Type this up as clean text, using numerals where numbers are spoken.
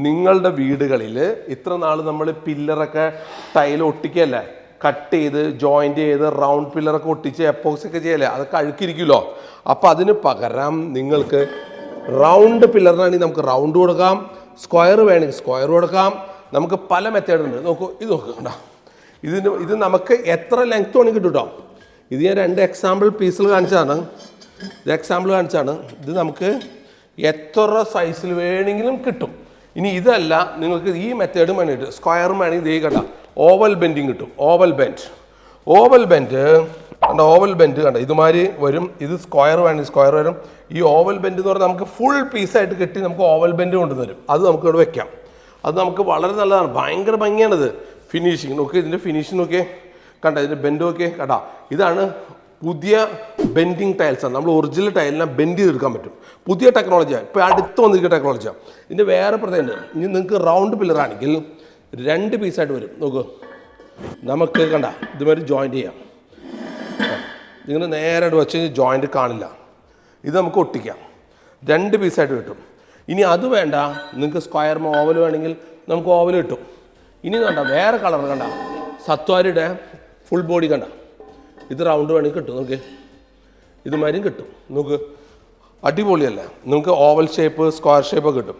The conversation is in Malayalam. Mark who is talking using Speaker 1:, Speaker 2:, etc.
Speaker 1: നിങ്ങളുടെ വീടുകളിൽ ഇത്ര നാൾ നമ്മൾ പില്ലറൊക്കെ ടൈൽ ഒട്ടിക്കല്ലേ, കട്ട് ചെയ്ത് ജോയിൻ്റ് ചെയ്ത് റൗണ്ട് പില്ലറൊക്കെ ഒട്ടിച്ച് എപ്പോക്സി ഒക്കെ ചെയ്യല്ലേ, അതൊക്കെ അഴുക്കിരിക്കുമല്ലോ. അപ്പോൾ അതിന് പകരം നിങ്ങൾക്ക് റൗണ്ട് പില്ലറിനാണെങ്കിൽ നമുക്ക് റൗണ്ട് കൊടുക്കാം, സ്ക്വയർ വേണമെങ്കിൽ സ്ക്വയർ കൊടുക്കാം. നമുക്ക് പല മെത്തേഡുണ്ട്. നോക്കൂ, ഇത് നോക്കണ്ട, ഇത് നമുക്ക് എത്ര ലെങ്ത് വേണമെങ്കിൽ കിട്ടും കേട്ടോ. ഇത് ഞാൻ 2 എക്സാമ്പിൾ പീസുകൾ കാണിച്ചതാണ്. ഇത് നമുക്ക് എത്ര സൈസിൽ വേണമെങ്കിലും കിട്ടും. ഇനി ഇതല്ല, നിങ്ങൾക്ക് ഈ മെത്തേഡും വേണ്ടിയിട്ട് സ്ക്വയറും വേണമെങ്കിൽ ഇതേ കണ്ട ഓവൽ ബെൻഡിങ് കിട്ടും. ഓവൽ ബെൻഡ് കണ്ട ഇതുമാതിരി വരും. ഇത് സ്ക്വയർ വേണമെങ്കിൽ സ്ക്വയർ വരും. ഈ ഓവൽ ബെൻഡ് എന്ന് പറഞ്ഞാൽ നമുക്ക് ഫുൾ പീസായിട്ട് കെട്ടി നമുക്ക് ഓവൽ ബെൻഡ് കൊണ്ടുവരും. അത് നമുക്ക് ഇവിടെ വെക്കാം. അത് നമുക്ക് വളരെ നല്ലതാണ്, ഭയങ്കര ഭംഗിയാണിത്. ഫിനിഷിങ് നോക്കി, ഇതിൻ്റെ ഫിനിഷിങ് നോക്കിയേ, കണ്ട ഇതിൻ്റെ ബെൻഡ് നോക്കിയേ, കണ്ട ഇതാണ് പുതിയ ബെൻഡിങ് ടൈൽസാണ്. നമ്മൾ ഒറിജിനൽ ടൈലിനെ ബെൻഡ് ചെയ്തെടുക്കാൻ പറ്റും. പുതിയ ടെക്നോളജിയാണ്, ഇപ്പോൾ അടുത്ത് വന്നിരിക്കുന്ന ടെക്നോളജിയാണ്. ഇതിൻ്റെ വേറെ പ്രത്യേകത, ഇനി നിങ്ങൾക്ക് റൗണ്ട് പില്ലറാണെങ്കിൽ 2 പീസായിട്ട് വരും. നോക്കൂ, നമുക്ക് കണ്ട ഇതുമാതിരി ജോയിൻറ്റ് ചെയ്യാം. നിങ്ങൾ നേരെ വെച്ച് കഴിഞ്ഞാൽ ജോയിൻറ്റ് കാണില്ല. ഇത് നമുക്ക് ഒട്ടിക്കാം, 2 പീസായിട്ട് കിട്ടും. ഇനി അത് വേണ്ട, നിങ്ങൾക്ക് സ്ക്വയർ ഓവൽ വേണമെങ്കിൽ നമുക്ക് ഓവൽ കിട്ടും. ഇനി കണ്ട വേറെ കളർ കണ്ട സത്വാരിയുടെ ഫുൾ ബോഡി കണ്ട, ഇത് റൗണ്ട് വേണമെങ്കിൽ കിട്ടും. നോക്ക്, ഇതുമാതിരിയും കിട്ടും. നോക്ക്, അടിപൊളിയല്ലേ. നിങ്ങൾക്ക് ഓവൽ ഷേപ്പ്, സ്ക്വയർ ഷേപ്പൊക്കെ കിട്ടും.